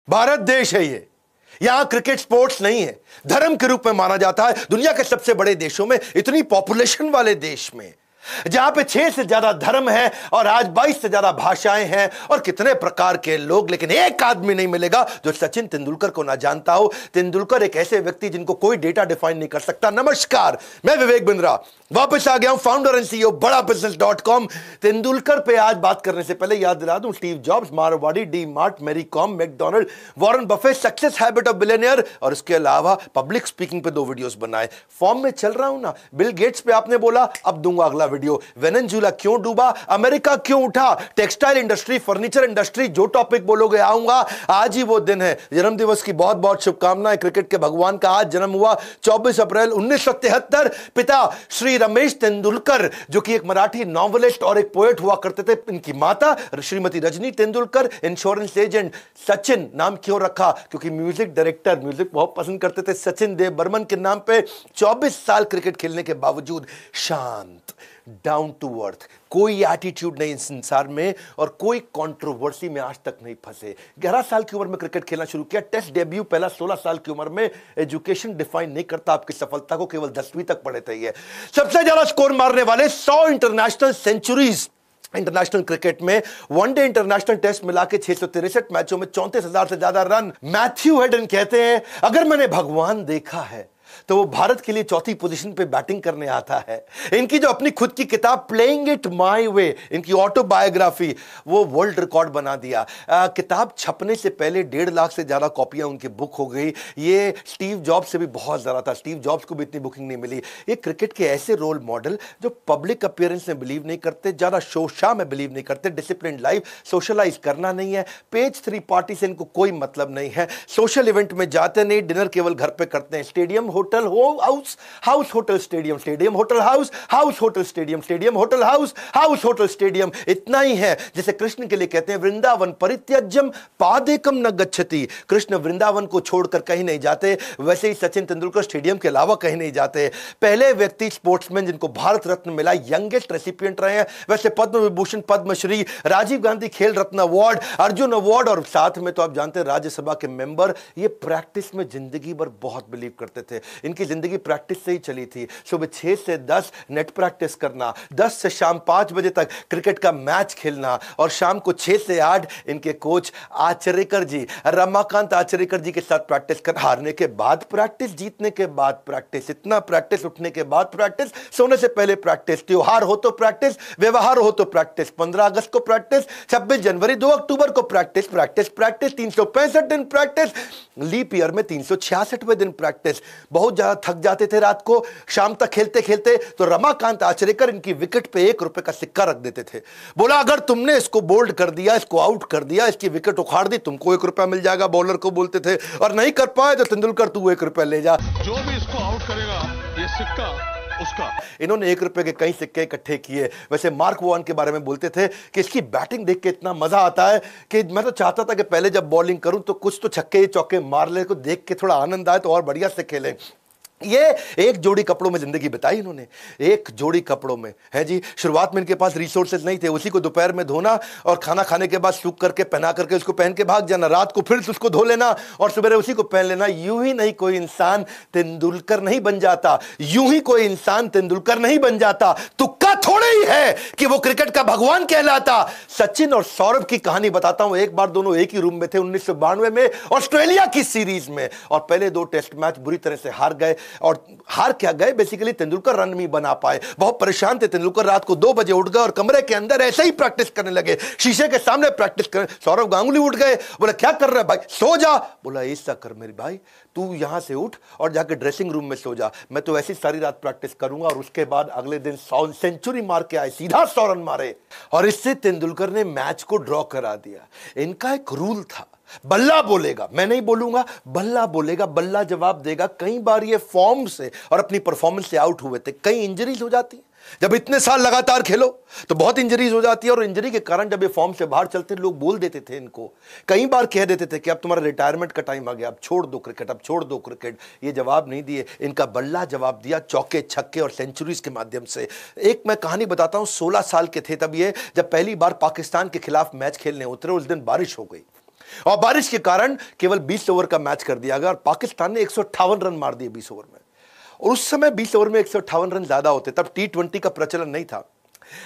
भारत देश है ये, यहां क्रिकेट स्पोर्ट्स नहीं है, धर्म के रूप में माना जाता है। दुनिया के सबसे बड़े देशों में, इतनी पॉपुलेशन वाले देश में, जहां पे 6 से ज्यादा धर्म है और आज 22 से ज्यादा भाषाएं हैं और कितने प्रकार के लोग, लेकिन एक आदमी नहीं मिलेगा जो सचिन तेंदुलकर को ना जानता हो। तेंदुलकर एक ऐसे व्यक्ति जिनको कोई डेटा डिफाइन नहीं कर सकता। नमस्कार, मैं विवेक बिंद्रा वापस आ गया हूं, फाउंडर एंड सीईओ बड़ाबिजनेस.com। तेंदुलकर पे आज बात करने से पहले याद दिला दूं, Steve Jobs, Marwari, D Mart, Mary Kom, McDonald, Warren Buffett, success habit of billionaire और इसके अलावा पब्लिक स्पीकिंग पे 2 वीडियोस बनाए। फॉर्म में चल रहा हूं ना। बिल गेट्स पे आपने बोला, अब दूंगा अगला वीडियो। वेनेजुएला क्यों डूबा, अमेरिका क्यों उठा, टेक्सटाइल इंडस्ट्री, फर्नीचर इंडस्ट्री, जो टॉपिक बोलोगे आऊंगा। आज ही वो दिन है। जन्मदिवस की बहुत बहुत शुभकामनाएं। क्रिकेट के भगवान का आज जन्म हुआ 24 अप्रैल 1973। पिता श्री रमेश तेंदुलकर, जो कि एक मराठी नॉवेलिस्ट और एक पोएट हुआ करते थे। इनकी माता श्रीमती रजनी तेंदुलकर। Insurance agent. सचिन नाम क्यों रखा, क्योंकि म्यूजिक डायरेक्टर, म्यूजिक बहुत पसंद करते थे, सचिन देव बर्मन के नाम पे। 24 साल क्रिकेट खेलने के बावजूद शांत, डाउन टू अर्थ, कोई एटीट्यूड नहीं इस संसार में और कोई कंट्रोवर्सी में आज तक नहीं फंसे। 11 साल की उम्र में क्रिकेट खेलना शुरू किया। टेस्ट डेब्यू पहला 16 साल की उम्र में। एजुकेशन डिफाइन नहीं करता आपकी सफलता को, केवल 10वीं तक पढ़े थे। ये सबसे ज्यादा स्कोर मारने वाले 100 इंटरनेशनल सेंचुरीज इंटरनेशनल क्रिकेट में। वनडे इंटरनेशनल टेस्ट मिला के 663 मैचों में 34,000 से ज्यादा रन। मैथ्यू हेडन कहते हैं, अगर मैंने भगवान देखा है तो वो भारत के लिए 4थी पोजीशन पे बैटिंग करने आता है। इनकी जो अपनी खुद की किताब प्लेइंग इट माय वे, इनकी ऑटोबायोग्राफी, वो वर्ल्ड रिकॉर्ड बना दिया। किताब छपने से पहले 1.5 लाख से ज्यादा कॉपियां उनकी बुक हो गई। ये स्टीव जॉब्स से भी बहुत ज्यादा था। स्टीव जॉब्स को भी इतनी बुकिंग नहीं मिली। ये क्रिकेट के ऐसे रोल मॉडल जो पब्लिक अपीयरेंस में बिलीव नहीं करते, ज्यादा शो शाह में बिलीव नहीं करते, डिसिप्लिन लाइफ, सोशलाइज करना नहीं है, पेज 3 पार्टी से इनको कोई मतलब नहीं है, सोशल इवेंट में जाते नहीं, डिनर केवल घर पे करते हैं। Stadium hotel house, house hotel stadium, stadium hotel house, house hotel stadium, stadium hotel house, house hotel stadium. इतना ही है। जैसे कृष्ण के लिए कहते हैं, वृंदावन परित्यज्यम पादेकम न गच्छति। कृष्ण वृंदावन को छोड़कर कहीं नहीं जाते, वैसे ही सचिन तेंदुलकर स्टेडियम के अलावा कहीं नहीं जाते। पहले व्यक्ति स्पोर्ट्समैन जिनको भारत रत्न मिला, यंगेस्ट रेसिपिएंट रहे हैं। वैसे पद्म विभूषण, पद्मश्री, राजीव गांधी खेल रत्न अवार्ड, अर्जुन अवार्ड और साथ में तो आप जानते हैं राज्यसभा के मेंबर। ये प्रैक्टिस में जिंदगी भर बहुत बिलीव करते थे। इनकी जिंदगी प्रैक्टिस से ही चली थी। सुबह 6 से 10 नेट प्रैक्टिस करना, 10 से शाम 5 बजे तक क्रिकेट का मैच खेलना और शाम को 6 से 8 इनके कोच आचरेकर जी, रमाकांत आचरेकर जी के साथ प्रैक्टिस कर। हारने के बाद प्रैक्टिस, जीतने के बाद प्रैक्टिस, इतना प्रैक्टिस, उठने के बाद प्रैक्टिस, सोने से पहले प्रैक्टिस, त्योहार हो तो प्रैक्टिस, व्यवहार हो तो प्रैक्टिस, 15 अगस्त को प्रैक्टिस, 26 जनवरी, 2 अक्टूबर को प्रैक्टिस, प्रैक्टिस प्रैक्टिस, 365 दिन प्रैक्टिस, लीप ईयर में 366वें दिन प्रैक्टिस। बहुत ज्यादा थक जाते थे रात को, शाम तक खेलते खेलते, तो रमाकांत आचरेकर इनकी विकेट पे 1 रुपए का सिक्का रख देते थे। बोला, अगर तुमने इसको बोल्ड कर दिया, इसको आउट कर दिया, इसकी विकेट उखाड़ दी, तुमको 1 रुपया मिल जाएगा। बॉलर को बोलते थे, और नहीं कर पाए तो तेंदुलकर तू 1 रुपया ले जा, जो भी इसको आउट करेगा ये सिक्का उसका। इन्होंने 1 रुपए के कई सिक्के इकट्ठे किए। वैसे मार्क वॉन के बारे में बोलते थे कि इसकी बैटिंग देख के इतना मजा आता है कि मैं तो चाहता था कि पहले जब बॉलिंग करूं तो कुछ तो छक्के चौके मार ले, को देख के थोड़ा आनंद आए तो और बढ़िया से खेलें। ये एक जोड़ी कपड़ों में जिंदगी बिताई इन्होंने, एक जोड़ी कपड़ों में है जी। शुरुआत में इनके पास रिसोर्सेज नहीं थे, उसी को दोपहर में धोना और खाना खाने के बाद सूख करके पहना करके उसको पहन के भाग जाना, रात को फिर उसको धो लेना और सुबह उसी को पहन लेना। यूं ही नहीं कोई इंसान तेंदुलकर नहीं बन जाता, यूं ही कोई इंसान तेंदुलकर नहीं बन जाता। तुक्का थोड़े ही है कि वो क्रिकेट का भगवान कहलाता। सचिन और सौरभ की कहानी बताता हूं। एक बार दोनों एक ही रूम में थे 1992 में ऑस्ट्रेलिया की सीरीज में, और पहले 2 टेस्ट मैच बुरी तरह से हार गए। और हार क्या गए, बेसिकली तेंदुलकर रन नहीं बना पाए। बहुत परेशान थे तेंदुलकर। रात को 2 बजे उठ गए और कमरे के अंदर ऐसे ही प्रैक्टिस करने लगे, शीशे के सामने प्रैक्टिस कर। सौरभ गांगुली उठ गए, बोला क्या कर रहा है भाई, सो जा। बोला ऐसा कर मेरे भाई, तू यहां से उठ और जाकर ड्रेसिंग रूम में सो जा, मैं तो ऐसी सारी रात प्रैक्टिस करूंगा। और उसके बाद अगले दिन 100 सेंचुरी मार के आए, सीधा 100 रन मारे और इससे तेंदुलकर ने मैच को ड्रॉ करा दिया। इनका एक रूल था, बल्ला बोलेगा, मैं नहीं बोलूंगा, बल्ला बोलेगा, बल्ला जवाब देगा। कई बार ये फॉर्म से और अपनी परफॉर्मेंस से आउट हुए थे, कई इंजरीज हो जाती है। जब इतने साल लगातार खेलो तो बहुत इंजरीज हो जाती है, और इंजरी के कारण जब ये फॉर्म से बाहर चलते लोग बोल देते थे इनको, कई बार कह देते थे कि अब तुम्हारा रिटायरमेंट का टाइम आ गया, अब छोड़ दो क्रिकेट, अब छोड़ दो क्रिकेट। ये जवाब नहीं दिए, इनका बल्ला जवाब दिया चौके छक्के और सेंचुरीज के माध्यम से। एक मैं कहानी बताता हूं, 16 साल के थे तब ये, जब पहली बार पाकिस्तान के खिलाफ मैच खेलने उतरे। उस दिन बारिश हो गई, और बारिश के कारण केवल 20 ओवर का मैच कर दिया गया और पाकिस्तान ने 158 रन मार दिए 20 ओवर में। और उस समय 20 ओवर में 158 रन ज्यादा होते, तब T20 का प्रचलन नहीं था।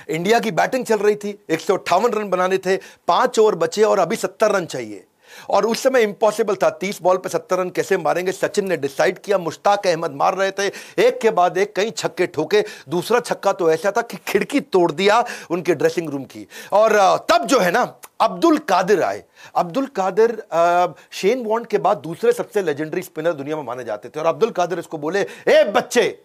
इंडिया की बैटिंग चल रही थी, 158 रन बनाने थे, 5 ओवर बचे और अभी 70 रन चाहिए। और उस समय इंपॉसिबल था, 30 बॉल पे 70 रन कैसे मारेंगे। सचिन ने डिसाइड किया, मुश्ताक अहमद मार रहे थे, एक के बाद एक कई छक्के ठोके। दूसरा छक्का तो ऐसा था कि खिड़की तोड़ दिया उनके ड्रेसिंग रूम की। और तब जो है ना, अब्दुल कादिर आए। अब्दुल कादिर शेन वॉर्न के बाद दूसरे सबसे लेजेंडरी स्पिनर दुनिया में माने जाते थे। और अब्दुल कादिर इसको बोले, ए बच्चे,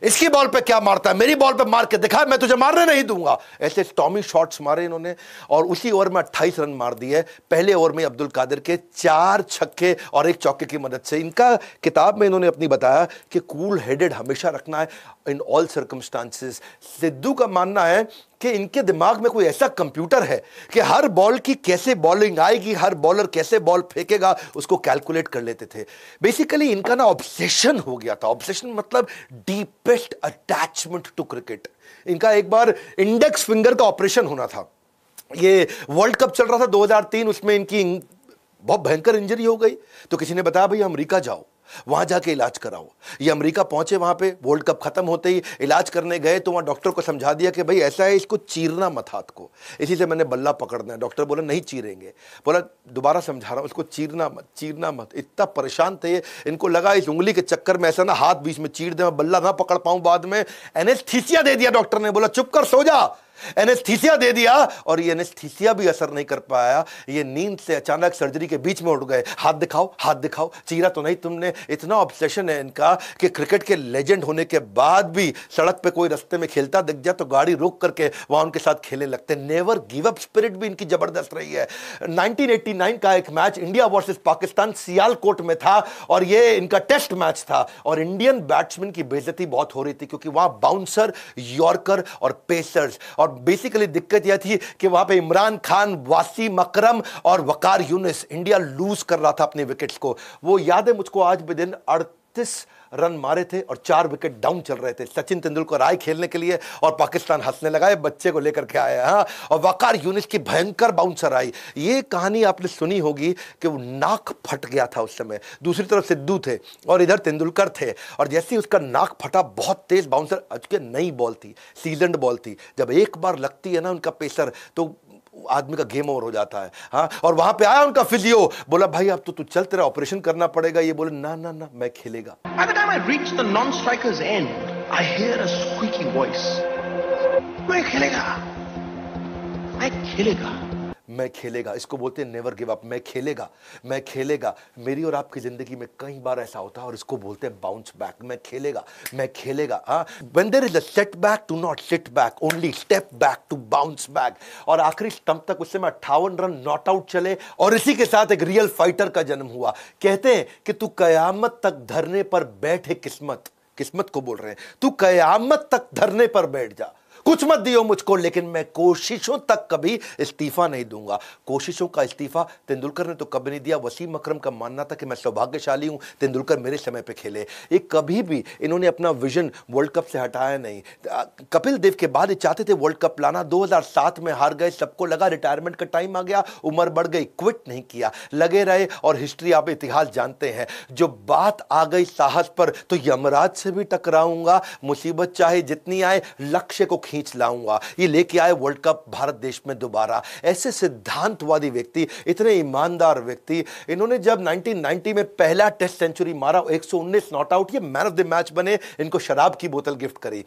इसकी बॉल पे क्या मारता है, मेरी बॉल पे मार के दिखा, मैं तुझे मारने नहीं दूंगा। ऐसे स्टॉमी शॉट्स मारे इन्होंने और उसी ओवर में 28 रन मार दिए। पहले ओवर में अब्दुल कादिर के 4 छक्के और 1 चौके की मदद से। इनका किताब में इन्होंने अपनी बताया कि कूल हेडेड हमेशा रखना है इन ऑल सर्कमस्टांसेस। सिद्धू का मानना है कि इनके दिमाग में कोई ऐसा कंप्यूटर है कि हर बॉल की कैसे बॉलिंग आएगी, हर बॉलर कैसे बॉल फेंकेगा, उसको कैलकुलेट कर लेते थे। बेसिकली इनका ना ऑब्सेशन हो गया था। ऑब्सेशन मतलब डीपेस्ट अटैचमेंट टू क्रिकेट। इनका एक बार इंडेक्स फिंगर का ऑपरेशन होना था। ये वर्ल्ड कप चल रहा था 2003, उसमें इनकी बहुत भयंकर इंजरी हो गई। तो किसी ने बताया, भाई अमेरिका जाओ, वहां जाके इलाज कराओ। ये अमेरिका पहुंचे, वहां पे वर्ल्ड कप खत्म होते ही इलाज करने गए तो वहां डॉक्टर को समझा दिया कि भाई ऐसा है, इसको चीरना मत हाथ को, इसी से मैंने बल्ला पकड़ना है। डॉक्टर बोला नहीं चीरेंगे। बोला दोबारा समझा रहा हूं, उसको चीरना मत, चीरना मत। इतना परेशान थे, इनको लगा इस उंगली के चक्कर में ऐसा ना हाथ बीच में चीर दे, मैं बल्ला ना पकड़ पाऊं बाद में। एनेस्थीसिया दे दिया डॉक्टर ने, बोला चुप कर, सो जा। एनेस्थीसिया दे दिया और ये एनेस्थीसिया भी असर नहीं कर पाया। ये नींद से अचानक सर्जरी के बीच में उठ गए। हाथ दिखाओ, हाथ दिखाओ, चीरा तो नहीं तुमने। इतना ऑब्सेशन है इनका कि क्रिकेट के लेजेंड होने के बाद भी सड़क पे कोई रास्ते में खेलता दिख जाए तो गाड़ी रोक करके वहां उनके साथ खेलने लगते। नेवर गिव अप स्पिरिट भी इनकी जबरदस्त रही है। 1989 का एक match India versus Pakistan Sialkot में था और ये इनका टेस्ट मैच था और इंडियन बैट्समैन की बेइज्जती बहुत हो रही थी क्योंकि वहां बाउंसर, यॉर्कर और पेसर्स। और बेसिकली दिक्कत यह थी कि वहां पे इमरान खान, वासीम अकरम और वकार यूनिस, इंडिया लूज कर रहा था अपने विकेट्स को। वो याद है मुझको आज भी दिन, 38 रन मारे थे और 4 विकेट डाउन चल रहे थे। सचिन तेंदुलकर आए खेलने के लिए और पाकिस्तान हंसने लगा, ये बच्चे को लेकर के आया। हाँ, और वकार यूनिस की भयंकर बाउंसर आई। ये कहानी आपने सुनी होगी कि वो नाक फट गया था उस समय। दूसरी तरफ सिद्धू थे और इधर तेंदुलकर थे और जैसे ही उसका नाक फटा, बहुत तेज बाउंसर, अच्छी नई बॉल थी, सीजन्ड बॉल थी। जब एक बार लगती है ना उनका पेसर तो आदमी का गेम ओवर हो जाता है। हाँ, और वहां पे आया उनका फिजियो, बोला भाई अब तो तू चल, तेरा ऑपरेशन करना पड़ेगा। ये बोले ना ना ना, मैं खेलेगा। By the time I reach the non-striker's end, I hear a squeaky voice. मैं खेलेगा, मैं खेलेगा, मैं खेलेगा। इसको बोलते हैं नेवर गिव अप। मैं खेलेगा, मैं खेलेगा। मेरी और आपकी जिंदगी में कई बार ऐसा होता है और इसको बोलते हैं बाउंस बैक। मैं खेलेगा, मैं खेलेगा। हाँ, when there is a setback, do not sit back, only step back to bounce back। और आखिरी स्टंप तक उस समय 58 रन नॉट आउट चले और इसी के साथ एक रियल फाइटर का जन्म हुआ। कहते हैं कि तू कयामत तक धरने पर बैठ है, किस्मत को बोल रहे हैं, तू कयामत तक धरने पर बैठ जा, कुछ मत दियो मुझको, लेकिन मैं कोशिशों तक कभी इस्तीफा नहीं दूंगा। कोशिशों का इस्तीफा तेंदुलकर ने तो कभी नहीं दिया। वसीम अकरम का मानना था कि मैं सौभाग्यशाली हूं, तेंदुलकर मेरे समय पे खेले। ये कभी भी इन्होंने अपना विजन वर्ल्ड कप से हटाया नहीं। कपिल देव के बाद ये चाहते थे वर्ल्ड कप लाना, 2007 में हार गए, सबको लगा रिटायरमेंट का टाइम आ गया, उम्र बढ़ गई, क्विट नहीं किया, लगे रहे और हिस्ट्री आप इतिहास जानते हैं। जो बात आ गई साहस पर तो यमराज से भी टकराऊंगा, मुसीबत चाहे जितनी आए, लक्ष्य को खींच लाऊंगा। ये लेके आए वर्ल्ड कप भारत देश में दोबारा। ऐसे सिद्धांतवादी व्यक्ति, इतने ईमानदार व्यक्ति, इन्होंने जब 1990 में पहला टेस्ट सेंचुरी मारा, 119 नॉट आउट, ये मैन ऑफ द मैच बने। इनको शराब की बोतल गिफ्ट करी,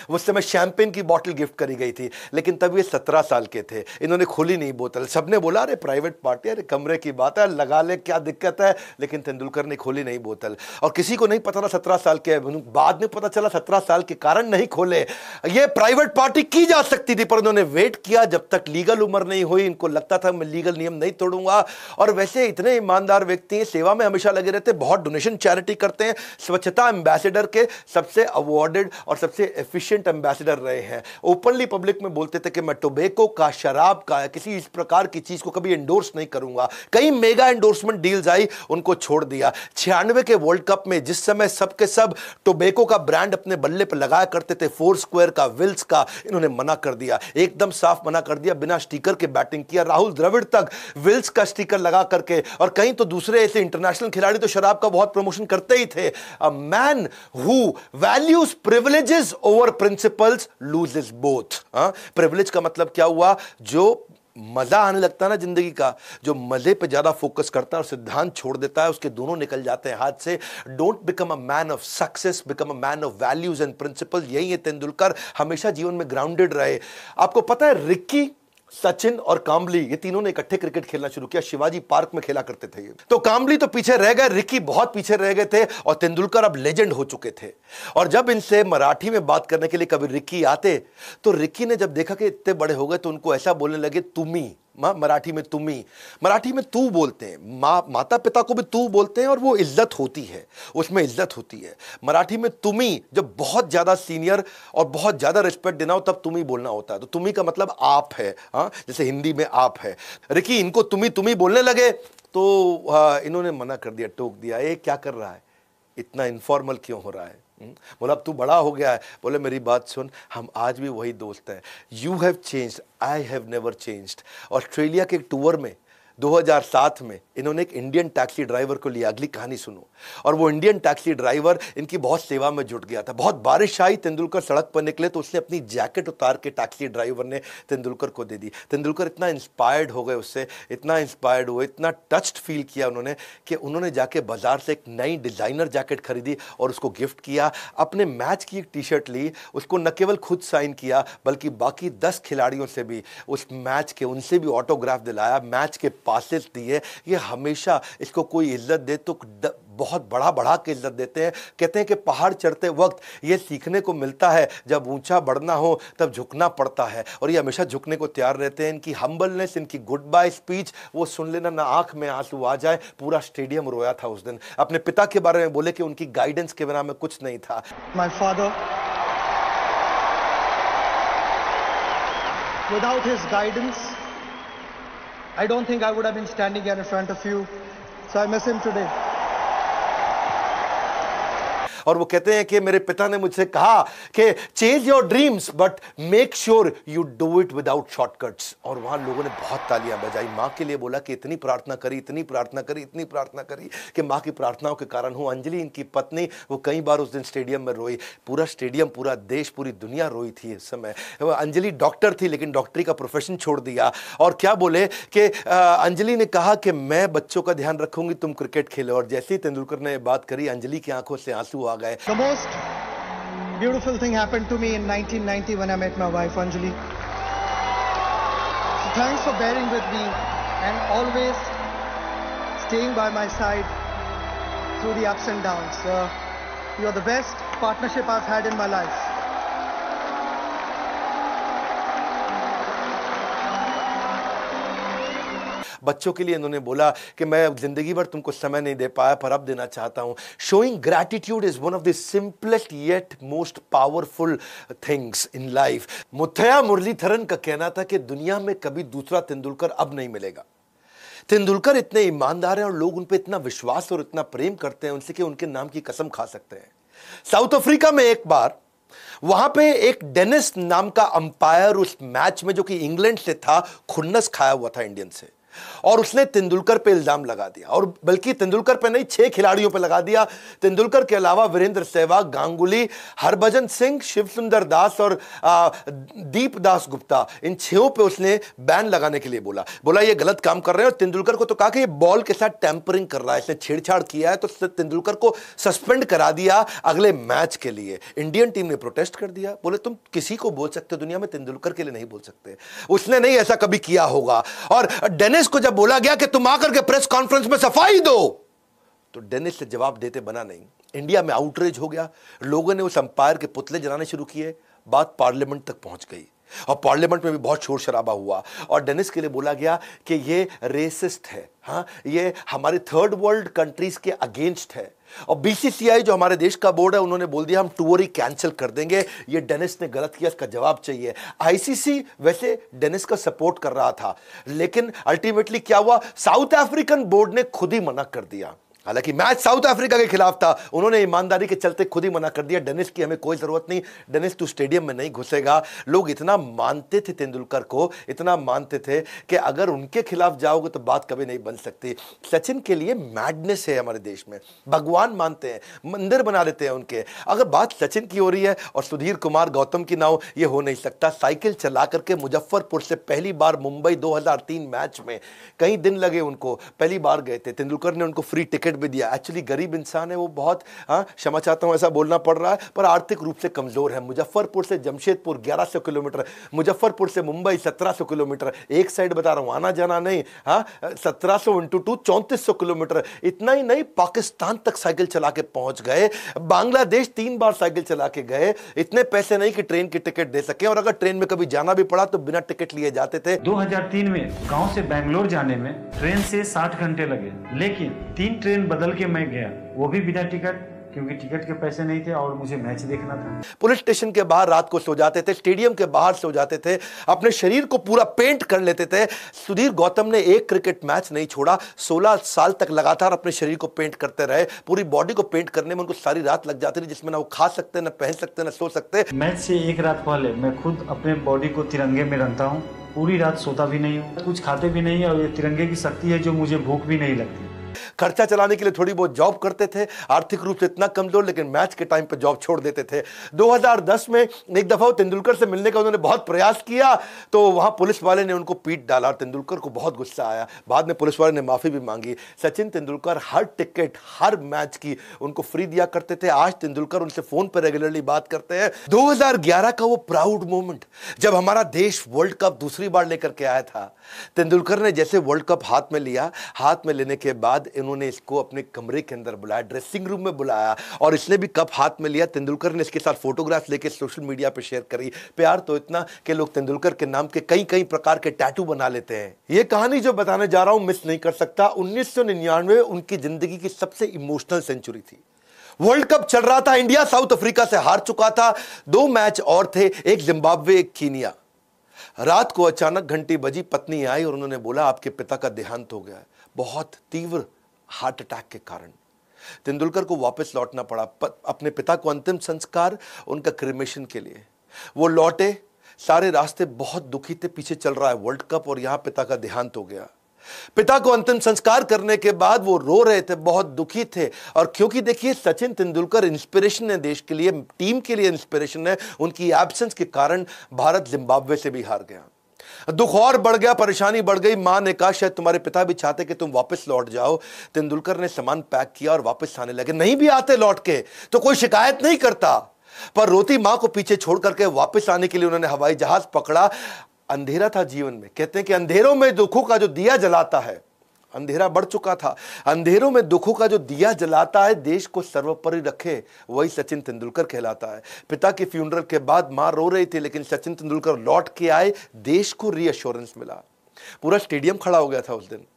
उस समय शैंपेन की बोतल गिफ्ट करी गई थी, लेकिन तब ये 17 साल के थे। इन्होंने खोली नहीं बोतल। सबने बोला अरे प्राइवेट पार्टी, अरे कमरे की बात है, लगा ले, क्या दिक्कत है, लेकिन तेंदुलकर ने खोली नहीं बोतल। और किसी को नहीं पता था 17 साल के, बाद में पता चला 17 साल के कारण नहीं खोले। ये प्राइवेट पार्टी की जा सकती थी पर उन्होंने वेट किया जब तक लीगल उम्र नहीं हुई। इनको लगता था मैं लीगल नियम नहीं तोड़ूंगा। और वैसे इतने ईमानदार व्यक्ति हैं, सेवा में हमेशा लगे रहते, बहुत डोनेशन चैरिटी करते हैं, स्वच्छता एम्बेसडर के सबसे अवार्डेड और सबसे एफिशिएंट एम्बेसडर रहे हैं। ओपनली पब्लिक में बोलते थे कि मैं टोबैको का, शराब का, किसी इस प्रकार की चीज को कभी एंडोर्स नहीं करूंगा। कई मेगा एंडोर्समेंट डील्स आई, उनको छोड़ दिया। 96 के वर्ल्ड कप में जिस समय सबके सब टोबैको का ब्रांड अपने बल्ले पर लगाया करते थे, फोर स्क्वायर का, विल्स का, का इन्होंने मना कर दिया, एकदम साफ मना कर दिया, बिना स्टिकर के बैटिंग किया। राहुल द्रविड़ तक विल्स का स्टिकर लगा करके, और कहीं तो दूसरे ऐसे इंटरनेशनल खिलाड़ी तो शराब का बहुत प्रमोशन करते ही थे। A man who values privileges over principles loses both. Privilege का मतलब क्या हुआ? जो मजा आने लगता है ना जिंदगी का, जो मजे पे ज्यादा फोकस करता है और सिद्धांत छोड़ देता है, उसके दोनों निकल जाते हैं हाथ से। Don't become a man of success, become a man of values and principle. यही है तेंदुलकर, हमेशा जीवन में ग्राउंडेड रहे। आपको पता है रिक्की, सचिन और काम्बली, ये तीनों ने इकट्ठे क्रिकेट खेलना शुरू किया। शिवाजी पार्क में खेला करते थे ये। तो काम्बली तो पीछे रह गए, रिक्की बहुत पीछे रह गए थे, और तेंदुलकर अब लेजेंड हो चुके थे। और जब इनसे मराठी में बात करने के लिए कभी रिक्की आते, तो रिक्की ने जब देखा कि इतने बड़े हो गए, तो उनको ऐसा बोलने लगे, तुम्ही। मराठी में तुम्ही, मराठी में तू बोलते हैं। माता पिता को भी तू बोलते हैं, और वो इज्जत होती है, उसमें इज्जत होती है। मराठी में तुम्ही, जब बहुत ज्यादा सीनियर और बहुत ज्यादा रिस्पेक्ट देना हो तब तुम्ही बोलना होता है। तो तुम्ही का मतलब आप है, जैसे हिंदी में आप है। रिकी इनको तुम्ही बोलने लगे, तो इन्होंने मना कर दिया, टोक दिया, ये क्या कर रहा है, इतना इनफॉर्मल क्यों हो रहा है? बोला अब तू बड़ा हो गया है। बोले मेरी बात सुन, हम आज भी वही दोस्त हैं। You have changed, I have never changed. Australia के एक टूर में 2007 में इन्होंने एक इंडियन टैक्सी ड्राइवर को लिया। अगली कहानी सुनो। और वो इंडियन टैक्सी ड्राइवर इनकी बहुत सेवा में जुट गया था। बहुत बारिश आई, तेंदुलकर सड़क पर निकले, तो उसने अपनी जैकेट उतार के टैक्सी ड्राइवर ने तेंदुलकर को दे दी। तेंदुलकर इतना इंस्पायर्ड हो गए उससे, इतना इंस्पायर्ड हुए, इतना टच्ड फील किया उन्होंने, कि उन्होंने जाके बाजार से एक नई डिजाइनर जैकेट खरीदी और उसको गिफ्ट किया। अपने मैच की एक टी शर्ट ली, उसको न केवल खुद साइन किया, बल्कि बाकी 10 खिलाड़ियों से भी उस मैच के, उनसे भी ऑटोग्राफ दिलाया, मैच के पासेस दिए। ये हमेशा, इसको कोई इज्जत दे तो बहुत बढ़ा के इज्जत देते हैं। कहते हैं कि पहाड़ चढ़ते वक्त ये सीखने को मिलता है, जब ऊंचा बढ़ना हो तब झुकना पड़ता है, और ये हमेशा झुकने को तैयार रहते हैं। इनकी हम्बलनेस, इनकी गुड बाय स्पीच, वो सुन लेना, ना आंख में आंसू आ जाए। पूरा स्टेडियम रोया था उस दिन। अपने पिता के बारे में बोले कि उनकी गाइडेंस के बिना में कुछ नहीं था। My father, without his guidance, I don't think I would have been standing here in front of you. So I miss him today. और वो कहते हैं कि मेरे पिता ने मुझसे कहा कि chase your dreams but make sure you do it without shortcuts. और वहां लोगों ने बहुत तालियां बजाई। मां के लिए बोला कि इतनी प्रार्थना करी, इतनी प्रार्थना करी, इतनी प्रार्थना करी कि मां की प्रार्थनाओं के कारण हूं। अंजलि इनकी पत्नी, वो कई बार उस दिन स्टेडियम में रोई। पूरा स्टेडियम, पूरा देश, पूरी दुनिया रोई थी इस समय। अंजलि डॉक्टर थी, लेकिन डॉक्टरी का प्रोफेशन छोड़ दिया। और क्या बोले कि अंजलि ने कहा कि मैं बच्चों का ध्यान रखूंगी, तुम क्रिकेट खेलो। और जैसे ही तेंदुलकर ने बात करी, अंजलि की आंखों से आंसू आ गए। The most beautiful thing happened to me in 1990 when I met my wife Anjali. So thanks for bearing with me and always staying by my side through the ups and downs. You are the best partnership I've had in my life. बच्चों के लिए इन्होंने बोला कि मैं जिंदगी भर तुमको समय नहीं दे पाया, पर अब देना चाहता हूं। Showing gratitude is one of the simplest yet most powerful things in life. Muttiah Muralitharan का कहना था कि दुनिया में कभी दूसरा तेंदुलकर अब नहीं मिलेगा। तेंदुलकर इतने ईमानदार हैं और लोग उन पर इतना विश्वास और इतना प्रेम करते हैं उनसे कि उनके नाम की कसम खा सकते हैं। साउथ अफ्रीका में एक बार वहां पे एक डेनिस नाम का अंपायर उस मैच में, जो कि इंग्लैंड से था, खुन्नस खाया हुआ था इंडियन से, और उसने तेंदुलकर पे इल्जाम लगा दिया। और बल्कि तेंदुलकर पे नहीं, 6 खिलाड़ियों पे लगा दिया। तेंदुलकर के अलावा वीरेंद्र सहवाग, गांगुली, हरभजन सिंह, शिव सुंदर दास और दीप दास गुप्ता, इन 6 पे उसने बैन लगाने के लिए बोला ये गलत काम कर रहे हैं। और तेंदुलकर को तो कहा कि ये बॉल के साथ टैंपरिंग कर रहा है, इसने छेड़छाड़ किया है। तो तेंदुलकर को सस्पेंड करा दिया अगले मैच के लिए। इंडियन टीम ने प्रोटेस्ट कर दिया, बोले तुम किसी को बोल सकते हो दुनिया में, तेंदुलकर के लिए नहीं बोल सकते। उसने नहीं ऐसा कभी किया होगा। और डेनिस को जब बोला गया कि तुम आकर के प्रेस कॉन्फ्रेंस में सफाई दो, तो डेनिस से जवाब देते बना नहीं। इंडिया में आउटरीच हो गया, लोगों ने उस अंपायर के पुतले जलाने शुरू किए। बात पार्लियामेंट तक पहुंच गई और पार्लियामेंट में भी बहुत शोर शराबा हुआ। और डेनिस के लिए बोला गया कि ये रेसिस्ट है, ये हमारे थर्ड वर्ल्ड कंट्रीज के अगेंस्ट है। और बीसीसीआई जो हमारे देश का बोर्ड है, उन्होंने बोल दिया हम टूर ही कैंसिल कर देंगे। ये डेनिस ने गलत किया, इसका जवाब चाहिए। आईसीसी वैसे डेनिस का सपोर्ट कर रहा था, लेकिन अल्टीमेटली क्या हुआ, साउथ अफ्रीकन बोर्ड ने खुद ही मना कर दिया। हालांकि मैच साउथ अफ्रीका के खिलाफ था, उन्होंने ईमानदारी के चलते खुद ही मना कर दिया, डेनिस की हमें कोई जरूरत नहीं, डेनिस तू स्टेडियम में नहीं घुसेगा। लोग इतना मानते थे तेंदुलकर को, इतना मानते थे कि अगर उनके खिलाफ जाओगे तो बात कभी नहीं बन सकती। सचिन के लिए मैडनेस है, हमारे देश में भगवान मानते हैं, मंदिर बना देते हैं उनके। अगर बात सचिन की हो रही है और सुधीर कुमार गौतम की ना हो, ये हो नहीं सकता। साइकिल चला करके मुजफ्फरपुर से पहली बार मुंबई 2003 मैच में, कई दिन लगे उनको, पहली बार गए थे। तेंदुलकर ने उनको फ्री टिकट भी दिया। एक्चुअली गरीब इंसान है वो, बहुत क्षमा चाहता हूं ऐसा बोलना पड़ रहा है, पर आर्थिक रूप से कमजोर है। मुजफ्फरपुर से जमशेदपुर 1100 किलोमीटर, मुजफ्फरपुर से मुंबई 1700 किलोमीटर, एक साइड बता रहा हूं, आना जाना नहीं, 1700 × 2 3400 किलोमीटर। इतना ही नहीं, पाकिस्तान तक साइकिल चला के पहुंच गए, बांग्लादेश 3 बार साइकिल चला के गए। इतने पैसे नहीं कि ट्रेन की टिकट दे सके, और अगर ट्रेन में कभी जाना भी पड़ा तो बिना टिकट लिए जाते थे। 2003 में गांव से बेंगलोर जाने में ट्रेन से 60 घंटे लगे, लेकिन 3 ट्रेन बदल के मैं गया, वो भी बिना टिकट, क्योंकि टिकट के पैसे नहीं थे और मुझे मैच देखना था। पुलिस स्टेशन के बाहर रात को सो जाते थे, स्टेडियम के बाहर सो जाते थे, अपने शरीर को पूरा पेंट कर लेते थे। सुधीर गौतम ने एक क्रिकेट मैच नहीं छोड़ा, 16 साल तक लगातार अपने शरीर को पेंट करते रहे। पूरी बॉडी को पेंट करने में उनको सारी रात लग जाती थी, जिसमें ना वो खा सकते, ना पहन सकते, ना सो सकते। मैच से एक रात पहले मैं खुद अपने बॉडी को तिरंगे में रंगता हूँ, पूरी रात सोता भी नहीं हूँ, कुछ खाते भी नहीं, और ये तिरंगे की शक्ति है जो मुझे भूख भी नहीं लगती। खर्चा चलाने के लिए थोड़ी बहुत जॉब करते थे, आर्थिक रूप से इतना कमजोर, लेकिन मैच के टाइम पे जॉब छोड़ देते थे। 2010 में एक दफा तेंदुलकर से मिलने का उन्होंने बहुत प्रयास किया, तो वहां पुलिस वाले ने उनको पीट डाला और तेंदुलकर को बहुत गुस्सा आया। बाद में पुलिस वाले ने माफी भी मांगी। सचिन तेंदुलकर हर टिकट, हर मैच की उनको फ्री दिया करते थे। आज तेंदुलकर उनसे फोन पर रेगुलरली बात करते हैं। 2011 का वो प्राउड मोमेंट जब हमारा देश वर्ल्ड कप दूसरी बार लेकर के आया था, तेंदुलकर ने जैसे वर्ल्ड कप हाथ में लिया, हाथ में लेने के बाद इन्होंने इसको अपने कमरे के अंदर बुलाया, ड्रेसिंग रूम में बुलाया, और इसने भी कप हाथ में लिया। तेंदुलकर ने इसके साथ फोटोग्राफ लेके सोशल मीडिया पे शेयर करी। प्यार तो इतना कि लोग तेंदुलकर के नाम के कई कई प्रकार के टैटू बना लेते हैं। ये कहानी जो बताने जा रहा हूं मिस नहीं कर सकता। 1999 उनकी जिंदगी की सबसे इमोशनल सेंचुरी थी। वर्ल्ड कप चल रहा था, इंडिया साउथ अफ्रीका से हार चुका था, 2 मैच और थे, एक जिम्बाब्वे एक कीनिया। रात को अचानक घंटी बजी, पत्नी आई और उन्होंने बोला आपके पिता का देहांत हो गया है, बहुत तीव्र हार्ट अटैक के कारण। तेंदुलकर को वापस लौटना पड़ा अपने पिता को अंतिम संस्कार, उनका क्रिमेशन के लिए। वो लौटे, सारे रास्ते बहुत दुखी थे, पीछे चल रहा है वर्ल्ड कप और यहां पिता का देहांत हो गया। पिता को अंतिम संस्कार करने के बाद वो रो रहे थे, बहुत दुखी थे। और क्योंकि देखिए सचिन तेंदुलकर इंस्पिरेशन है देश के लिए, टीम के लिए इंस्पिरेशन है, उनकी एब्सेंस के कारण भारत जिम्बाब्वे से भी हार गया। दुख और बढ़ गया, परेशानी बढ़ गई। मां ने कहा शायद तुम्हारे पिता भी चाहते कि तुम वापस लौट जाओ। तेंदुलकर ने सामान पैक किया और वापस आने लगे। नहीं भी आते लौट के तो कोई शिकायत नहीं करता, पर रोती मां को पीछे छोड़ करके वापस आने के लिए उन्होंने हवाई जहाज पकड़ा। अंधेरा था जीवन में, कहते हैं कि अंधेरों में दुखों का जो दिया जलाता है, अंधेरा बढ़ चुका था, अंधेरों में दुखों का जो दिया जलाता है, देश को सर्वोपरि रखे, वही सचिन तेंदुलकर कहलाता है। पिता की फ्यूनरल के बाद मां रो रही थी, लेकिन सचिन तेंदुलकर लौट के आए, देश को रीअश्योरेंस मिला। पूरा स्टेडियम खड़ा हो गया था उस दिन।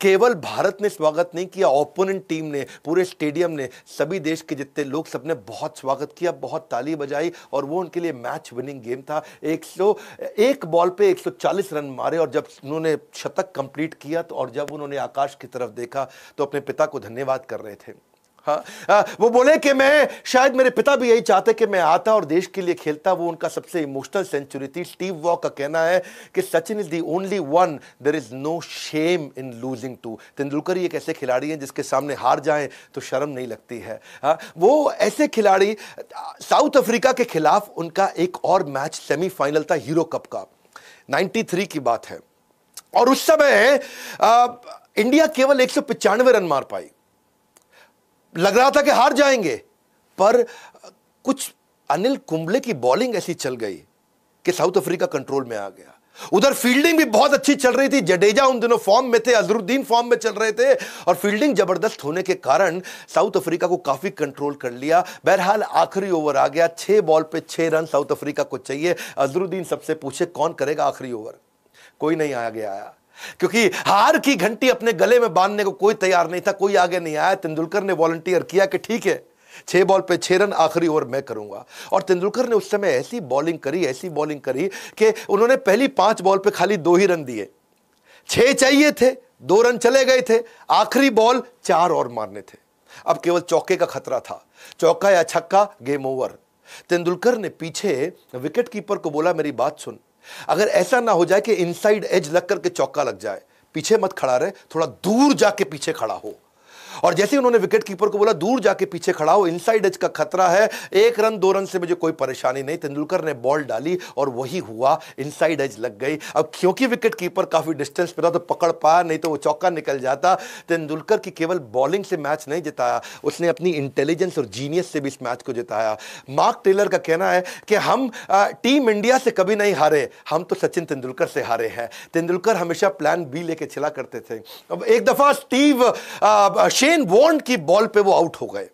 केवल भारत ने स्वागत नहीं किया, ओपोनेंट टीम ने, पूरे स्टेडियम ने, सभी देश के जितने लोग, सबने बहुत स्वागत किया, बहुत ताली बजाई, और वो उनके लिए मैच विनिंग गेम था। 101 बॉल पे 140 रन मारे, और जब उन्होंने शतक कंप्लीट किया तो, और जब उन्होंने आकाश की तरफ देखा तो अपने पिता को धन्यवाद कर रहे थे। वो बोले कि मैं, शायद मेरे पिता भी यही चाहते कि मैं आता और देश के लिए खेलता। वो उनका सबसे इमोशनल सेंचुरी थी। स्टीव वॉ का कहना है कि Sachin is the only one there is no shame in losing to. Tendulkar ही एक ऐसे खिलाड़ी हैं जिसके सामने हार जाएं तो शर्म नहीं लगती है। वो ऐसे खिलाड़ी, साउथ अफ्रीका के खिलाफ उनका एक और मैच सेमीफाइनल था हीरो कप का, 93 की बात है, और उस समय इंडिया केवल 195 रन मार पाई। लग रहा था कि हार जाएंगे, पर कुछ अनिल कुंबले की बॉलिंग ऐसी चल गई कि साउथ अफ्रीका कंट्रोल में आ गया। उधर फील्डिंग भी बहुत अच्छी चल रही थी, जडेजा उन दिनों फॉर्म में थे, अजरुद्दीन फॉर्म में चल रहे थे, और फील्डिंग जबरदस्त होने के कारण साउथ अफ्रीका को काफी कंट्रोल कर लिया। बहरहाल आखिरी ओवर आ गया, 6 बॉल पे 6 रन साउथ अफ्रीका को चाहिए। अजरुद्दीन सबसे पूछे कौन करेगा आखिरी ओवर, कोई नहीं आया, क्योंकि हार की घंटी अपने गले में बांधने को कोई तैयार नहीं था, कोई आगे नहीं आया। तेंदुलकर ने वॉलंटियर किया कि ठीक है, 6 बॉल पे 6 रन, आखिरी ओवर मैं करूंगा। और तेंदुलकर ने उस समय ऐसी बॉलिंग करी कि उन्होंने पहली 5 बॉल पे खाली 2 ही रन दिए। 6 चाहिए थे, 2 रन चले गए थे, आखिरी बॉल 4 और मारने थे। अब केवल चौके का खतरा था, चौका या छक्का, गेम ओवर। तेंदुलकर ने पीछे विकेट कीपर को बोला, मेरी बात सुन, अगर ऐसा ना हो जाए कि इनसाइड एज लग करके चौका लग जाए, पीछे मत खड़ा रहे, थोड़ा दूर जाके पीछे खड़ा हो। और जैसे उन्होंने विकेट कीपर को बोला दूर जाके पीछे खड़ा हो, इनसाइड एज का खतरा है, 1 रन 2 रन से मुझे कोई परेशानी नहीं। तेंदुलकर ने बॉल डाली और वही हुआ, इनसाइड एज लग गई। अब क्योंकि विकेट कीपर काफी डिस्टेंस पे था तो पकड़ पाया, नहीं तो वो चौका निकल जाता। तेंदुलकर की केवल बॉलिंग से मैच नहीं जिताया, उसने अपनी इंटेलिजेंस और जीनियस से भी इस मैच को जिताया। मार्क टेलर का कहना है कि हम टीम इंडिया से कभी नहीं हारे, हम तो सचिन तेंदुलकर से हारे हैं। तेंदुलकर हमेशा प्लान बी लेके चला करते थे। अब एक दफा शेन वॉर्न की बॉल पे वो आउट हो गए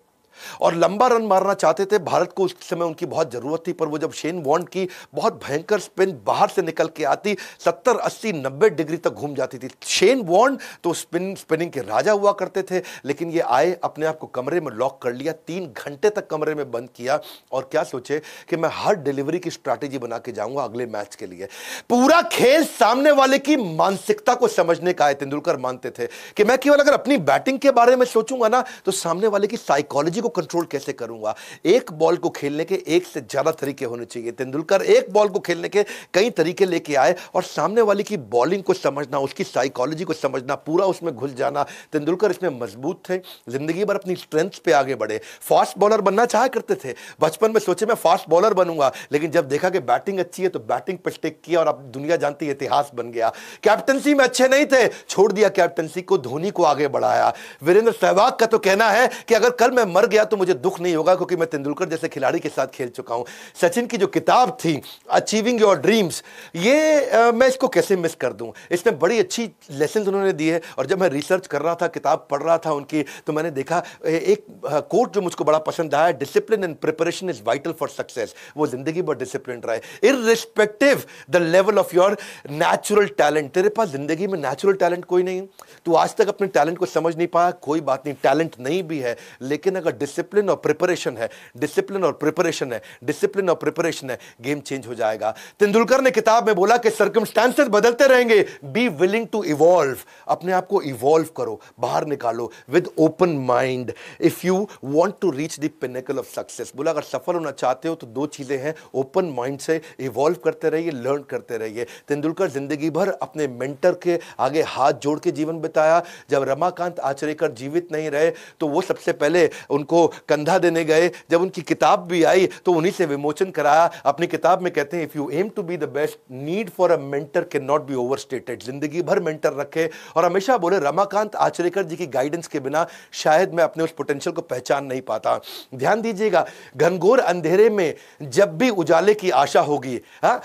और लंबा रन मारना चाहते थे, भारत को उस समय उनकी बहुत जरूरत थी, पर वो जब शेन वॉर्न की बहुत भयंकर स्पिन बाहर से निकल के आती, 70, 80, 90 डिग्री तक घूम जाती थी। शेन वॉर्न तो स्पिनिंग के राजा हुआ करते थे, लेकिन ये आए, अपने आप को कमरे में लॉक कर लिया, 3 घंटे तक कमरे में बंद किया और क्या सोचे कि मैं हर डिलीवरी की स्ट्रैटेजी बना के जाऊंगा अगले मैच के लिए। पूरा खेल सामने वाले की मानसिकता को समझने का है। तेंदुलकर मानते थे कि मैं केवल अगर अपनी बैटिंग के बारे में सोचूंगा ना तो सामने वाले की साइकोलॉजी को कंट्रोल कैसे करूंगा। एक बॉल को खेलने के 1 से ज्यादा तरीके होने चाहिए। तेंदुलकर एक बॉल को खेलने के कई तरीके लेके आए और सामने वाले की बॉलिंग को समझना, उसकी साइकोलॉजी को समझना, पूरा उसमें घुस जाना। तेंदुलकर इसमें मजबूत थे, जिंदगी भर अपनी स्ट्रेंथ पे आगे बढ़े। फास्ट बॉलर बनना चाहा करते थे, बचपन में सोचे मैं फास्ट बॉलर बनूंगा, लेकिन जब देखा कि बैटिंग अच्छी है तो बैटिंग पर स्टिक किया और अब दुनिया जानती है, इतिहास बन गया। कैप्टनसी में अच्छे नहीं थे, छोड़ दिया कैप्टनसी को, धोनी को आगे बढ़ाया। वीरेंद्र सहवाग का तो कहना है कि अगर कल मैं मर गया तो मुझे दुख नहीं होगा, क्योंकि मैं तेंदुलकर जैसे खिलाड़ी के साथ खेल चुका हूं। सचिन की जो किताब थी अचीविंग योर ड्रीम्स, ये मैं इसको कैसे मिस कर दूं। इसमें बड़ी अच्छी लेसन उन्होंने दी है। और जब मैं रिसर्च कर रहा था, किताब पढ़ रहा था उनकी, तो मैंने देखा एक कोट जो मुझको बड़ा पसंद आया, discipline and preparation is vital for success. वो जिंदगी भर डिसिप्लिन रहे, irrespective the level of your natural talent. तेरे पास जिंदगी में नेचुरल टैलेंट कोई नहीं, तू आज तक अपने टैलेंट को समझ नहीं पाया, कोई बात नहीं, टैलेंट नहीं भी है, लेकिन अगर डिसिप्लिन और प्रिपरेशन है, डिसिप्लिन और प्रिपरेशन है, डिसिप्लिन और प्रिपरेशन है, गेम चेंज हो जाएगा। तेंदुलकर ने किताब में बोला कि सर्कमस्टेंसेस बदलते रहेंगे, बी विलिंग टू इवॉल्व। अपने आप को इवॉल्व करो, बाहर निकालो with open mind if you want to reach the pinnacle of success. बोला अगर सफल होना चाहते हो तो 2 चीजें हैं, ओपन माइंड से इवॉल्व करते रहिए, लर्न करते रहिए। तेंदुलकर जिंदगी भर अपने मेंटर के आगे हाथ जोड़ के जीवन बिताया। जब रमाकांत आचरेकर जीवित नहीं रहे तो वो सबसे पहले उनको कंधा देने गए। जब उनकी किताब भी आई तो उन्हीं से विमोचन कराया। अपनी किताब में कहते हैं if you aim to be the best, need for a mentor can not be overstated. जिंदगी भर मेंटर रखे और हमेशा बोले रमाकांत आचरेकर जी की गाइडेंस के बिना शायद मैं अपने उस पोटेंशियल को पहचान नहीं पाता। ध्यान दीजिएगा, घनघोर अंधेरे में जब भी उजाले की आशा होगी,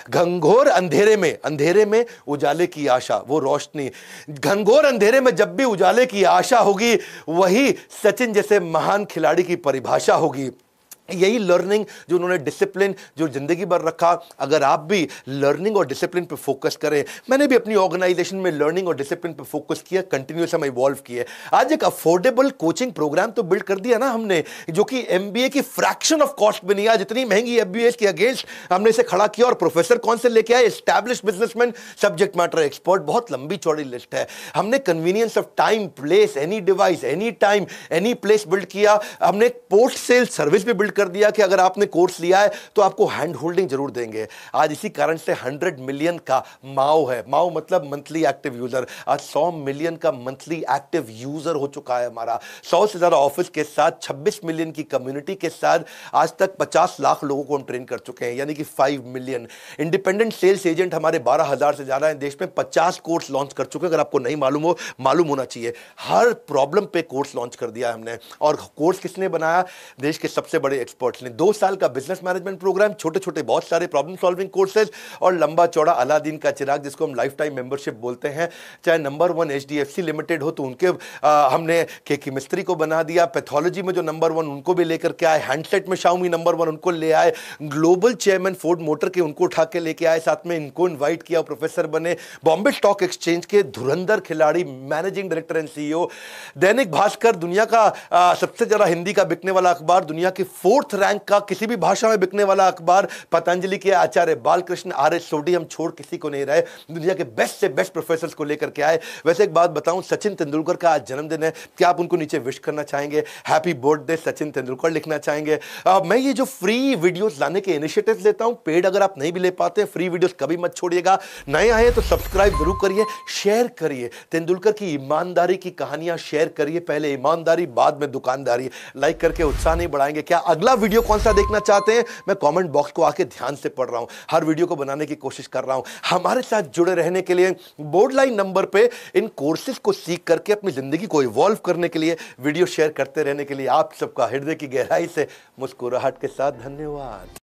घनघोर अंधेरे में उजाले की आशा, वो रोशनी, घनघोर अंधेरे में जब भी उजाले की आशा होगी, वही सचिन जैसे महान खिलाड़ी की परिभाषा होगी। यही लर्निंग जो उन्होंने डिसिप्लिन जो जिंदगी भर रखा, अगर आप भी लर्निंग और डिसिप्लिन पे फोकस करें। मैंने भी अपनी ऑर्गेनाइजेशन में लर्निंग और डिसिप्लिन पे फोकस किया, कंटिन्यूस हम इवॉल्व किए। आज एक अफोर्डेबल कोचिंग प्रोग्राम तो बिल्ड कर दिया ना हमने, जो कि एमबीए की फ्रैक्शन ऑफ कॉस्ट में नहीं। आज इतनी महंगी एमबीए के अगेंस्ट हमने इसे खड़ा किया और प्रोफेसर कौन से लेके आए, established businessman, subject matter expert, बहुत लंबी चौड़ी लिस्ट है। हमने convenience of time, place, any device, any time, any place build किया। हमने पोस्ट सेल सर्विस भी बिल्ड कर दिया कि अगर आपने कोर्स लिया है तो आपको हैंड होल्डिंग जरूर देंगे। आज इसी कारण से 100 मिलियन का माओ है, माओ मतलब मंथली एक्टिव यूजर। आज 100 मिलियन का मंथली एक्टिव यूजर हो चुका है हमारा। 100 से ज्यादा ऑफिस के साथ, 26 मिलियन की कम्युनिटी के साथ आज तक 50 लाख लोगों को हम ट्रेन कर चुके हैं, यानी कि 5 मिलियन। इंडिपेंडेंट सेल्स एजेंट हमारे 12,000 से ज्यादा हैं देश में। 50 कोर्स लॉन्च कर चुके हैं, अगर आपको नहीं मालूम हो, मालूम होना चाहिए। हर प्रॉब्लम पे कोर्स लॉन्च कर दिया हमने। और कोर्स किसने बनाया, देश के सबसे बड़े एक्सपर्ट्स। 2 साल का बिजनेस मैनेजमेंट प्रोग्राम, छोटे छोटे बहुत सारे प्रॉब्लम सॉल्विंग कोर्सेज और लंबा चौड़ा अलादीन का चिराग जिसको हम लाइफ टाइम मेंबरशिप बोलते हैं। चाहे नंबर 1 HDFC लिमिटेड हो तो उनके हमने केमिस्ट्री को बना दिया, पैथोलॉजी में जो नंबर 1 उनको भी लेकर के आए, हैंडसेट में Xiaomi नंबर 1 उनको ले आए, ग्लोबल चेयरमैन फोर्ड मोटर के उनको उठा के लेके आए, साथ में इनको इन्वाइट किया, प्रोफेसर बने। बॉम्बे स्टॉक एक्सचेंज के धुरंधर खिलाड़ी, managing director and CEO। Dainik Bhaskar दुनिया का सबसे ज्यादा हिंदी का बिकने वाला अखबार, दुनिया की 4 4th रैंक का किसी भी भाषा में बिकने वाला अखबार पतंजलि के आचार्य बालकृष्ण आर्य सोडी हम छोड़ किसी को नहीं रहे, दुनिया के बेस्ट से बेस्ट प्रोफेसर्स को लेकर के आए। वैसे एक बात बताऊं, सचिन तेंदुलकर का आज जन्मदिन है, क्या आप उनको नीचे विश करना चाहेंगे? हैप्पी बर्थडे सचिन तेंदुलकर लिखना चाहेंगे? मैं ये जो फ्री वीडियोस लाने के इनिशिएटिव्स लेता हूं, पेड अगर आप नहीं भी ले पाते, फ्री वीडियोस कभी मत छोड़िएगा। नए आए तो सब्सक्राइब जरूर करिए, शेयर करिए, तेंदुलकर की ईमानदारी की कहानियां शेयर करिए, पहले ईमानदारी बाद में दुकानदारी। लाइक करके उत्साह नहीं बढ़ाएंगे? क्या अगला वीडियो कौन सा देखना चाहते हैं? मैं कमेंट बॉक्स को आके ध्यान से पढ़ रहा हूं, हर वीडियो को बनाने की कोशिश कर रहा हूं। हमारे साथ जुड़े रहने के लिए बोर्ड लाइन नंबर पे इन कोर्सेज को सीख करके अपनी जिंदगी को इवॉल्व करने के लिए, वीडियो शेयर करते रहने के लिए आप सबका हृदय की गहराई से मुस्कुराहट के साथ धन्यवाद।